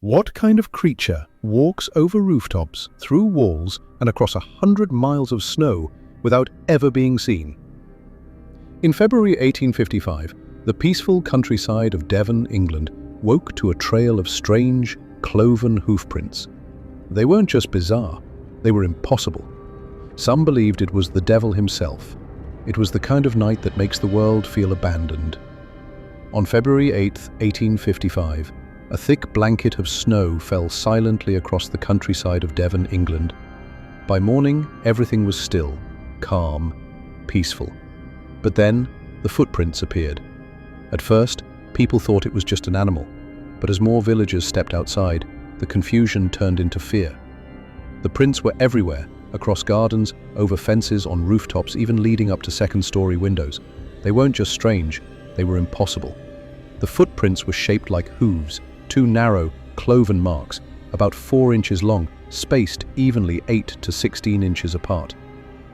What kind of creature walks over rooftops, through walls, and across 100 miles of snow without ever being seen? In February 1855, the peaceful countryside of Devon, England, woke to a trail of strange, cloven hoofprints. They weren't just bizarre, they were impossible. Some believed it was the devil himself. It was the kind of night that makes the world feel abandoned. On February 8, 1855, a thick blanket of snow fell silently across the countryside of Devon, England. By morning, everything was still, calm, peaceful. But then, the footprints appeared. At first, people thought it was just an animal, but as more villagers stepped outside, the confusion turned into fear. The prints were everywhere, across gardens, over fences, on rooftops, even leading up to second-story windows. They weren't just strange, they were impossible. The footprints were shaped like hooves, two narrow, cloven marks, about 4 inches long, spaced evenly 8 to 16 inches apart.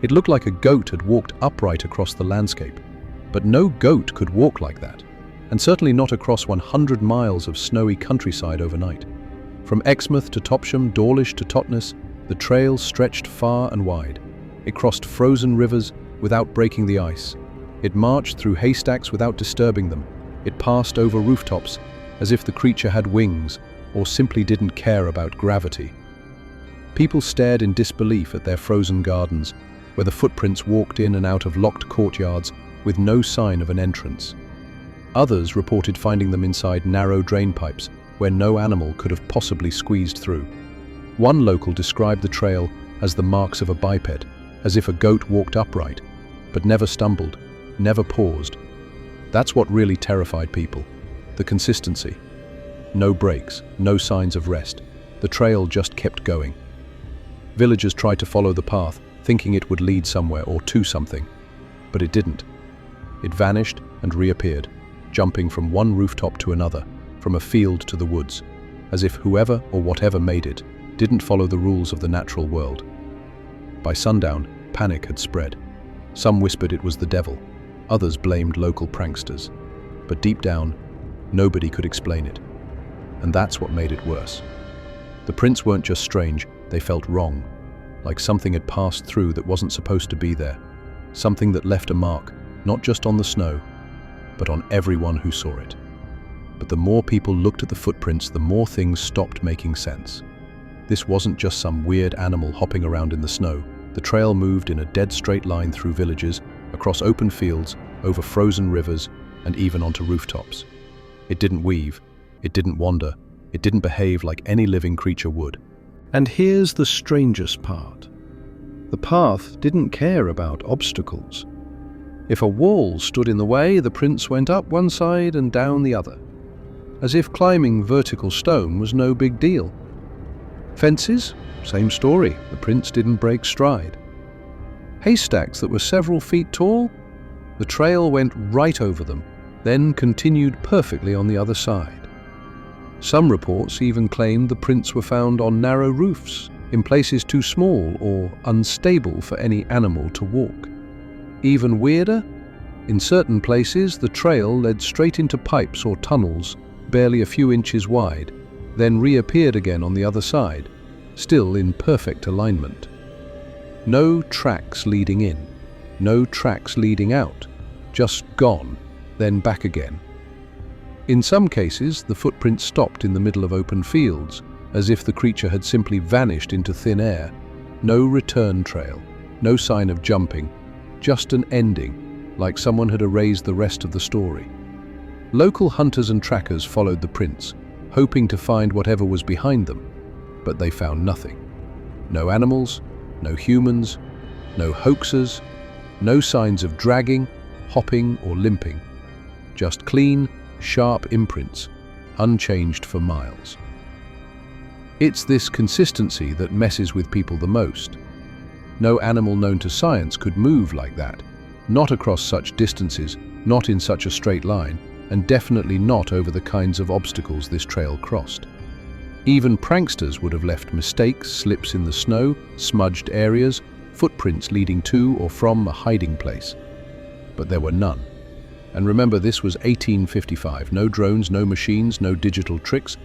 It looked like a goat had walked upright across the landscape. But no goat could walk like that, and certainly not across 100 miles of snowy countryside overnight. From Exmouth to Topsham, Dawlish to Totnes, the trail stretched far and wide. It crossed frozen rivers without breaking the ice. It marched through haystacks without disturbing them. It passed over rooftops as if the creature had wings or simply didn't care about gravity. People stared in disbelief at their frozen gardens, where the footprints walked in and out of locked courtyards with no sign of an entrance. Others reported finding them inside narrow drain pipes, where no animal could have possibly squeezed through. One local described the trail as the marks of a biped, as if a goat walked upright, but never stumbled, never paused. That's what really terrified people, the consistency. No breaks, no signs of rest. The trail just kept going. Villagers tried to follow the path, thinking it would lead somewhere or to something, but it didn't. It vanished and reappeared, jumping from one rooftop to another, from a field to the woods, as if whoever or whatever made it didn't follow the rules of the natural world. By sundown, panic had spread. Some whispered it was the devil, others blamed local pranksters. But deep down, nobody could explain it. And that's what made it worse. The prints weren't just strange, they felt wrong, like something had passed through that wasn't supposed to be there. Something that left a mark, not just on the snow, but on everyone who saw it. But the more people looked at the footprints, the more things stopped making sense. This wasn't just some weird animal hopping around in the snow. The trail moved in a dead straight line through villages, across open fields, over frozen rivers, and even onto rooftops. It didn't weave, it didn't wander, it didn't behave like any living creature would. And here's the strangest part. The path didn't care about obstacles. If a wall stood in the way, the prints went up one side and down the other, as if climbing vertical stone was no big deal. Fences? Same story, the prints didn't break stride. Haystacks that were several feet tall? The trail went right over them, then continued perfectly on the other side. Some reports even claimed the prints were found on narrow roofs, in places too small or unstable for any animal to walk. Even weirder, in certain places the trail led straight into pipes or tunnels, barely a few inches wide, then reappeared again on the other side, still in perfect alignment. No tracks leading in, no tracks leading out, just gone, then back again. In some cases, the footprints stopped in the middle of open fields, as if the creature had simply vanished into thin air. No return trail, no sign of jumping, just an ending, like someone had erased the rest of the story. Local hunters and trackers followed the prints, hoping to find whatever was behind them, but they found nothing. No animals, no humans, no hoaxers, no signs of dragging, hopping or limping. Just clean, sharp imprints, unchanged for miles. It's this consistency that messes with people the most. No animal known to science could move like that, not across such distances, not in such a straight line, and definitely not over the kinds of obstacles this trail crossed. Even pranksters would have left mistakes, slips in the snow, smudged areas, footprints leading to or from a hiding place. But there were none. And remember, this was 1855. No drones, no machines, no digital tricks,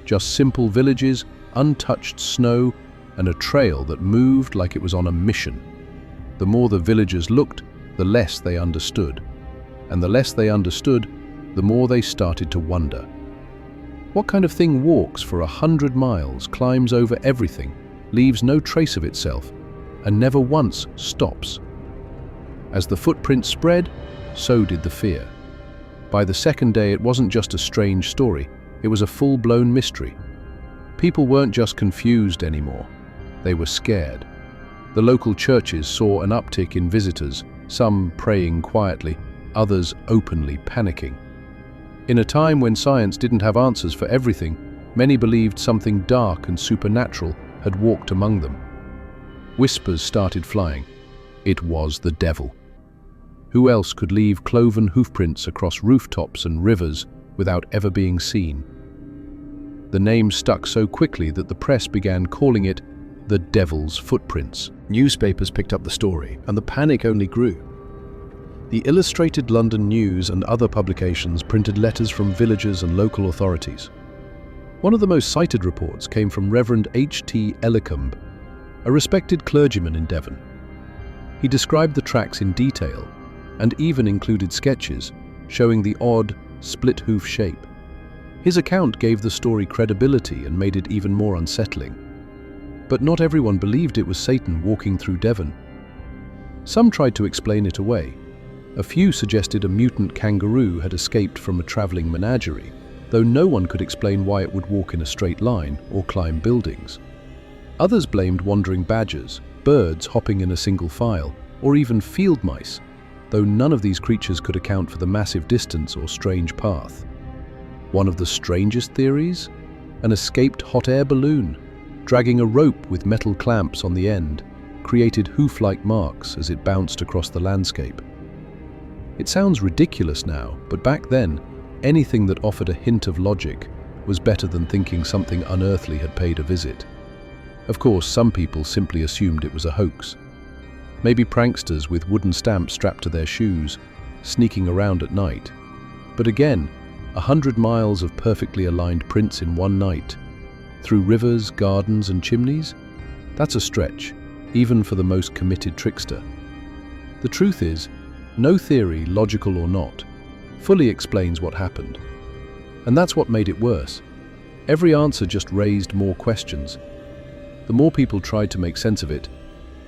Just simple villages, untouched snow, and a trail that moved like it was on a mission. The more the villagers looked, the less they understood. And the less they understood, the more they started to wonder. What kind of thing walks for 100 miles, climbs over everything, leaves no trace of itself, and never once stops? As the footprints spread, so did the fear. By the second day, it wasn't just a strange story, it was a full-blown mystery. People weren't just confused anymore, they were scared. The local churches saw an uptick in visitors, some praying quietly, others openly panicking. In a time when science didn't have answers for everything, many believed something dark and supernatural had walked among them. Whispers started flying. It was the devil. Who else could leave cloven hoofprints across rooftops and rivers without ever being seen? The name stuck so quickly that the press began calling it the devil's footprints. Newspapers picked up the story, and the panic only grew. The Illustrated London News and other publications printed letters from villagers and local authorities. One of the most cited reports came from Reverend H.T. Ellicombe, a respected clergyman in Devon. He described the tracks in detail and even included sketches showing the odd, split hoof shape. His account gave the story credibility and made it even more unsettling. But not everyone believed it was Satan walking through Devon. Some tried to explain it away. A few suggested a mutant kangaroo had escaped from a traveling menagerie, though no one could explain why it would walk in a straight line or climb buildings. Others blamed wandering badgers, birds hopping in a single file, or even field mice, though none of these creatures could account for the massive distance or strange path. One of the strangest theories? An escaped hot air balloon, dragging a rope with metal clamps on the end, created hoof-like marks as it bounced across the landscape. It sounds ridiculous now, but back then, anything that offered a hint of logic was better than thinking something unearthly had paid a visit. Of course, some people simply assumed it was a hoax. Maybe pranksters with wooden stamps strapped to their shoes, sneaking around at night. But again, 100 miles of perfectly aligned prints in one night, through rivers, gardens, and chimneys? That's a stretch, even for the most committed trickster. The truth is, no theory, logical or not, fully explains what happened. And that's what made it worse. Every answer just raised more questions. The more people tried to make sense of it,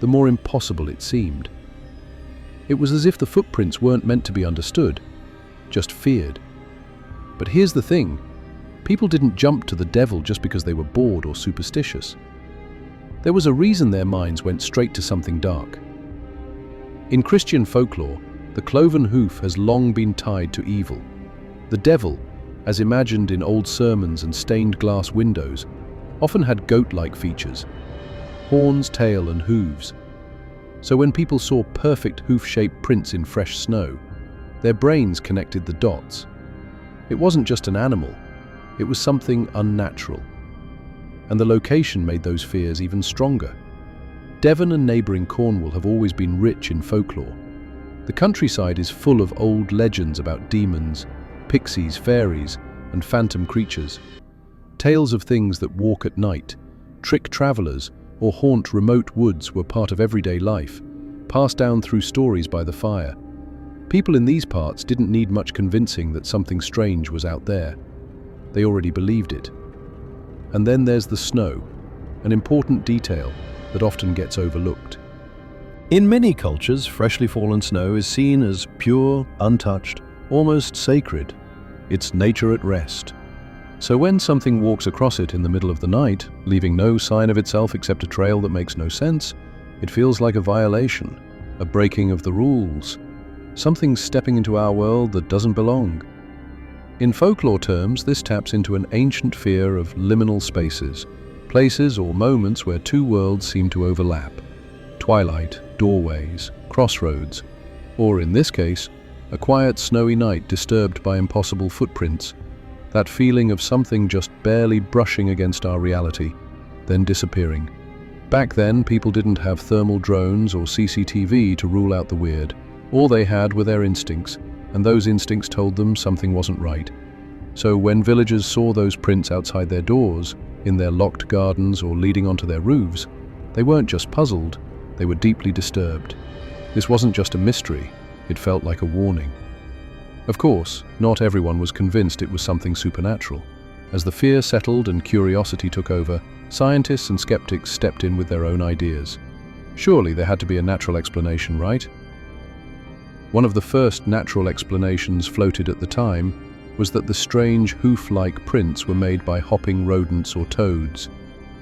the more impossible it seemed. It was as if the footprints weren't meant to be understood, just feared. But here's the thing, people didn't jump to the devil just because they were bored or superstitious. There was a reason their minds went straight to something dark. In Christian folklore, the cloven hoof has long been tied to evil. The devil, as imagined in old sermons and stained glass windows, often had goat-like features: horns, tail, and hooves. So when people saw perfect hoof-shaped prints in fresh snow, their brains connected the dots. It wasn't just an animal, it was something unnatural. And the location made those fears even stronger. Devon and neighbouring Cornwall have always been rich in folklore. The countryside is full of old legends about demons, pixies, fairies, and phantom creatures. Tales of things that walk at night, trick travellers, or haunt remote woods were part of everyday life, passed down through stories by the fire. People in these parts didn't need much convincing that something strange was out there. They already believed it. And then there's the snow, an important detail that often gets overlooked. In many cultures, freshly fallen snow is seen as pure, untouched, almost sacred. It's nature at rest. So when something walks across it in the middle of the night, leaving no sign of itself except a trail that makes no sense, it feels like a violation, a breaking of the rules, something stepping into our world that doesn't belong. In folklore terms, this taps into an ancient fear of liminal spaces, places or moments where two worlds seem to overlap. Twilight, doorways, crossroads, or in this case, a quiet snowy night disturbed by impossible footprints. That feeling of something just barely brushing against our reality, then disappearing. Back then, people didn't have thermal drones or CCTV to rule out the weird. All they had were their instincts, and those instincts told them something wasn't right. So when villagers saw those prints outside their doors, in their locked gardens or leading onto their roofs, they weren't just puzzled, they were deeply disturbed. This wasn't just a mystery, it felt like a warning. Of course, not everyone was convinced it was something supernatural. As the fear settled and curiosity took over, scientists and skeptics stepped in with their own ideas. Surely there had to be a natural explanation, right? One of the first natural explanations floated at the time was that the strange hoof-like prints were made by hopping rodents or toads.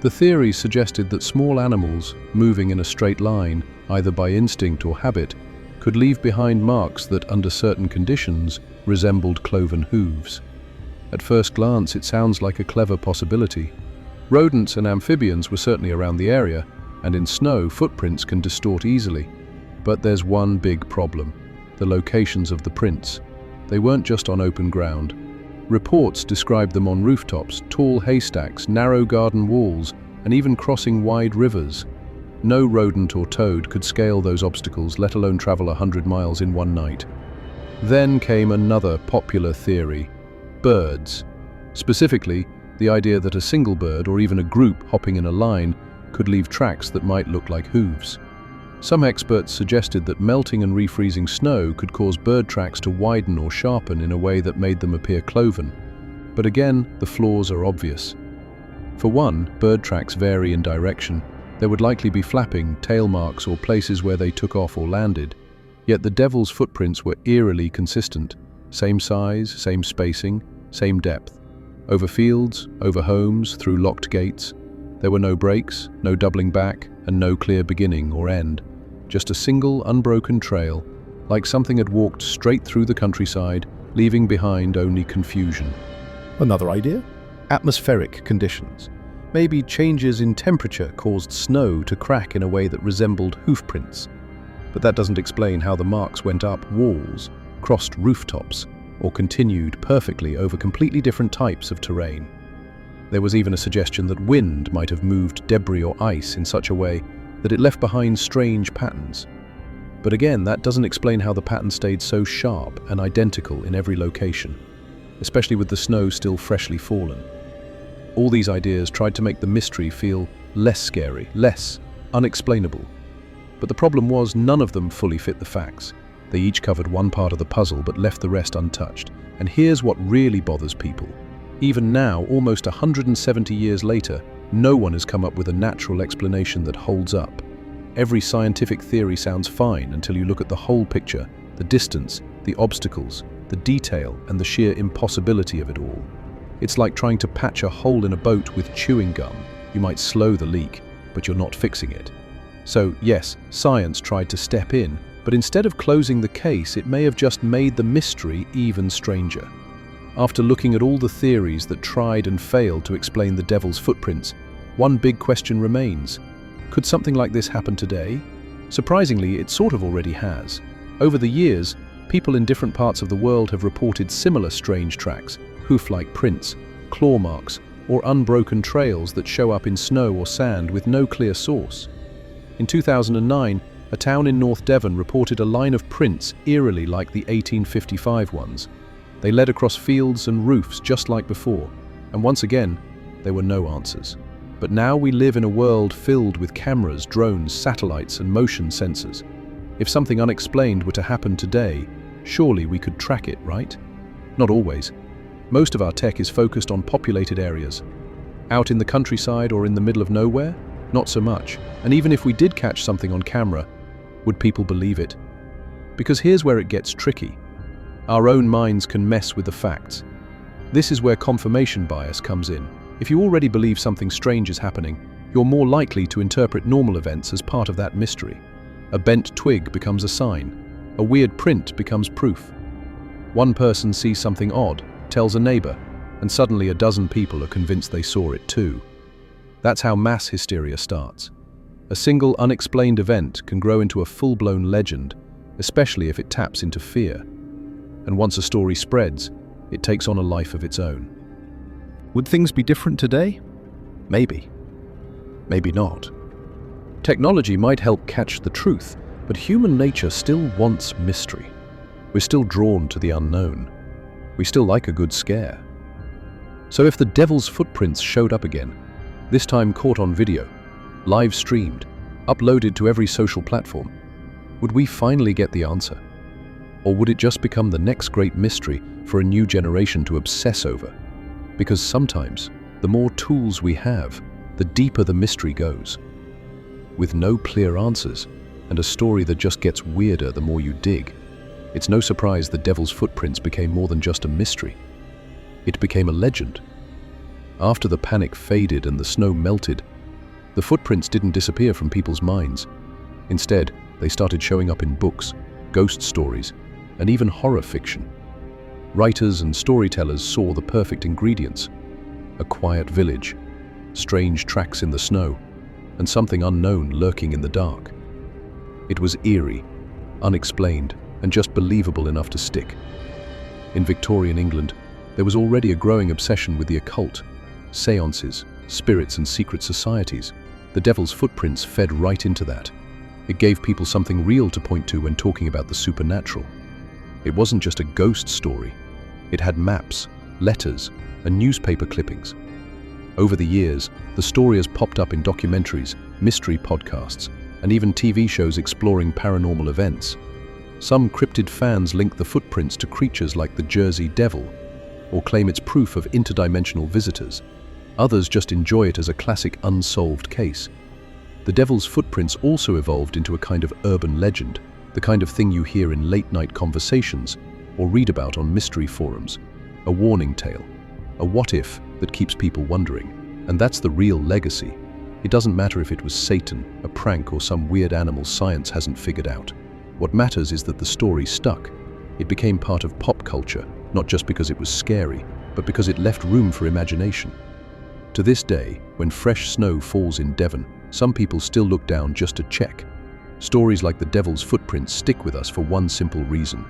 The theory suggested that small animals, moving in a straight line, either by instinct or habit, could leave behind marks that, under certain conditions, resembled cloven hooves. At first glance, it sounds like a clever possibility. Rodents and amphibians were certainly around the area, and in snow, footprints can distort easily. But there's one big problem: the locations of the prints. They weren't just on open ground. Reports described them on rooftops, tall haystacks, narrow garden walls, and even crossing wide rivers. No rodent or toad could scale those obstacles, let alone travel 100 miles in one night. Then came another popular theory: birds. Specifically, the idea that a single bird, or even a group hopping in a line, could leave tracks that might look like hooves. Some experts suggested that melting and refreezing snow could cause bird tracks to widen or sharpen in a way that made them appear cloven. But again, the flaws are obvious. For one, bird tracks vary in direction. There would likely be flapping, tail marks, or places where they took off or landed. Yet the devil's footprints were eerily consistent. Same size, same spacing, same depth. Over fields, over homes, through locked gates. There were no breaks, no doubling back, and no clear beginning or end. Just a single, unbroken trail, like something had walked straight through the countryside, leaving behind only confusion. Another idea? Atmospheric conditions. Maybe changes in temperature caused snow to crack in a way that resembled hoofprints. But that doesn't explain how the marks went up walls, crossed rooftops, or continued perfectly over completely different types of terrain. There was even a suggestion that wind might have moved debris or ice in such a way that it left behind strange patterns. But again, that doesn't explain how the pattern stayed so sharp and identical in every location, especially with the snow still freshly fallen. All these ideas tried to make the mystery feel less scary, less unexplainable. But the problem was none of them fully fit the facts. They each covered one part of the puzzle but left the rest untouched. And here's what really bothers people. Even now, almost 170 years later, no one has come up with a natural explanation that holds up. Every scientific theory sounds fine until you look at the whole picture, the distance, the obstacles, the detail, and the sheer impossibility of it all. It's like trying to patch a hole in a boat with chewing gum. You might slow the leak, but you're not fixing it. So yes, science tried to step in, but instead of closing the case, it may have just made the mystery even stranger. After looking at all the theories that tried and failed to explain the devil's footprints, one big question remains. Could something like this happen today? Surprisingly, it sort of already has. Over the years, people in different parts of the world have reported similar strange tracks, hoof-like prints, claw marks, or unbroken trails that show up in snow or sand with no clear source. In 2009, a town in North Devon reported a line of prints eerily like the 1855 ones. They led across fields and roofs just like before, and once again, there were no answers. But now we live in a world filled with cameras, drones, satellites, and motion sensors. If something unexplained were to happen today, surely we could track it, right? Not always. Most of our tech is focused on populated areas. Out in the countryside or in the middle of nowhere? Not so much. And even if we did catch something on camera, would people believe it? Because here's where it gets tricky. Our own minds can mess with the facts. This is where confirmation bias comes in. If you already believe something strange is happening, you're more likely to interpret normal events as part of that mystery. A bent twig becomes a sign. A weird print becomes proof. One person sees something odd, tells a neighbor, and suddenly a dozen people are convinced they saw it too. That's how mass hysteria starts. A single unexplained event can grow into a full-blown legend, especially if it taps into fear. And once a story spreads, it takes on a life of its own. Would things be different today? Maybe. Maybe not. Technology might help catch the truth, but human nature still wants mystery. We're still drawn to the unknown. We still like a good scare. So if the devil's footprints showed up again, this time caught on video, live streamed, uploaded to every social platform, would we finally get the answer? Or would it just become the next great mystery for a new generation to obsess over? Because sometimes, the more tools we have, the deeper the mystery goes. With no clear answers, and a story that just gets weirder the more you dig, it's no surprise the devil's footprints became more than just a mystery. It became a legend. After the panic faded and the snow melted, the footprints didn't disappear from people's minds. Instead, they started showing up in books, ghost stories, and even horror fiction. Writers and storytellers saw the perfect ingredients: a quiet village, strange tracks in the snow, and something unknown lurking in the dark. It was eerie, unexplained, and just believable enough to stick. In Victorian England, there was already a growing obsession with the occult, seances, spirits, and secret societies. The devil's footprints fed right into that. It gave people something real to point to when talking about the supernatural. It wasn't just a ghost story. It had maps, letters, and newspaper clippings. Over the years, the story has popped up in documentaries, mystery podcasts, and even TV shows exploring paranormal events. Some cryptid fans link the footprints to creatures like the Jersey Devil, or claim it's proof of interdimensional visitors. Others just enjoy it as a classic unsolved case. The devil's footprints also evolved into a kind of urban legend, the kind of thing you hear in late-night conversations or read about on mystery forums. A warning tale, a what-if that keeps people wondering. And that's the real legacy. It doesn't matter if it was Satan, a prank, or some weird animal science hasn't figured out. What matters is that the story stuck. It became part of pop culture, not just because it was scary, but because it left room for imagination. To this day, when fresh snow falls in Devon, some people still look down just to check. Stories like the devil's footprints stick with us for one simple reason.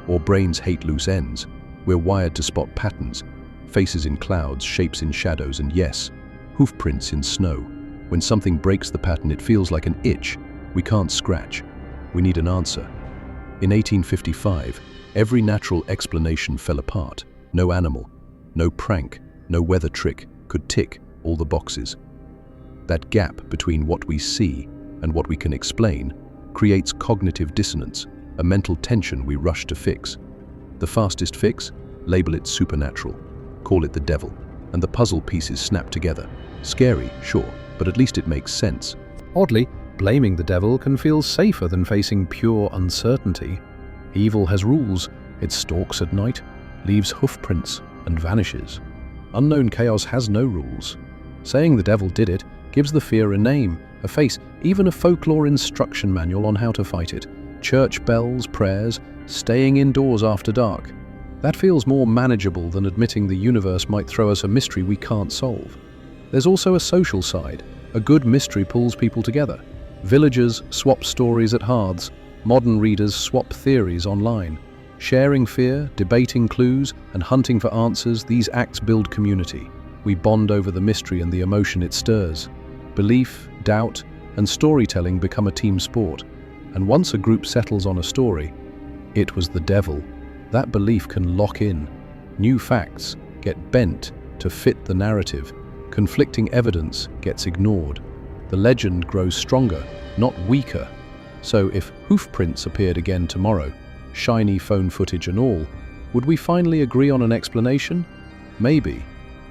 Our brains hate loose ends. We're wired to spot patterns, faces in clouds, shapes in shadows, and yes, hoofprints in snow. When something breaks the pattern, it feels like an itch we can't scratch. We need an answer. In 1855, every natural explanation fell apart. No animal, no prank, no weather trick could tick all the boxes. That gap between what we see and what we can explain creates cognitive dissonance, a mental tension we rush to fix. The fastest fix? Label it supernatural. Call it the devil, and the puzzle pieces snap together. Scary, sure, but at least it makes sense. Oddly, blaming the devil can feel safer than facing pure uncertainty. Evil has rules. It stalks at night, leaves hoofprints, and vanishes. Unknown chaos has no rules. Saying the devil did it gives the fear a name, a face, even a folklore instruction manual on how to fight it. Church bells, prayers, staying indoors after dark. That feels more manageable than admitting the universe might throw us a mystery we can't solve. There's also a social side. A good mystery pulls people together. Villagers swap stories at hearths. Modern readers swap theories online. Sharing fear, debating clues, and hunting for answers, these acts build community. We bond over the mystery and the emotion it stirs. Belief, doubt, and storytelling become a team sport. And once a group settles on a story, it was the devil, that belief can lock in. New facts get bent to fit the narrative. Conflicting evidence gets ignored. The legend grows stronger, not weaker. So if hoofprints appeared again tomorrow, shiny phone footage and all, would we finally agree on an explanation? Maybe.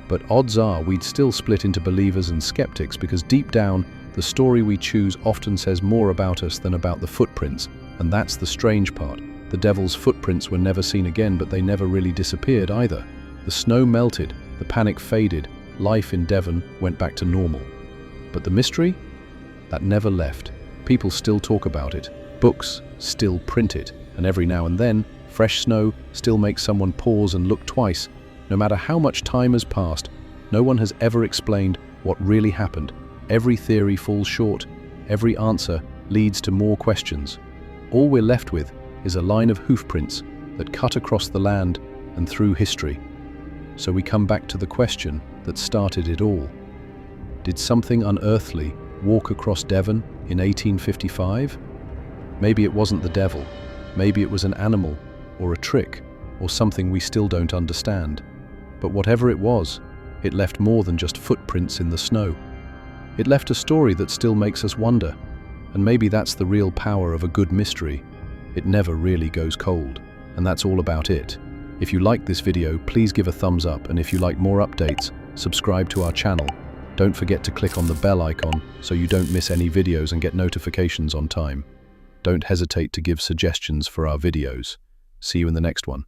But odds are we'd still split into believers and skeptics, because deep down, the story we choose often says more about us than about the footprints. And that's the strange part. The devil's footprints were never seen again, but they never really disappeared either. The snow melted, the panic faded, life in Devon went back to normal. But the mystery? That never left. People still talk about it. Books still print it. And every now and then, fresh snow still makes someone pause and look twice. No matter how much time has passed, no one has ever explained what really happened. Every theory falls short. Every answer leads to more questions. All we're left with is a line of hoofprints that cut across the land and through history. So we come back to the question that started it all. Did something unearthly walk across Devon in 1855? Maybe it wasn't the devil. Maybe it was an animal, or a trick, or something we still don't understand. But whatever it was, It left more than just footprints in the snow. It left a story that still makes us wonder. And maybe that's the real power of a good mystery. It never really goes cold. And that's all about it. If you liked this video, please give a thumbs up, and if you like more updates, subscribe to our channel. Don't forget to click on the bell icon so you don't miss any videos and get notifications on time. Don't hesitate to give suggestions for our videos. See you in the next one.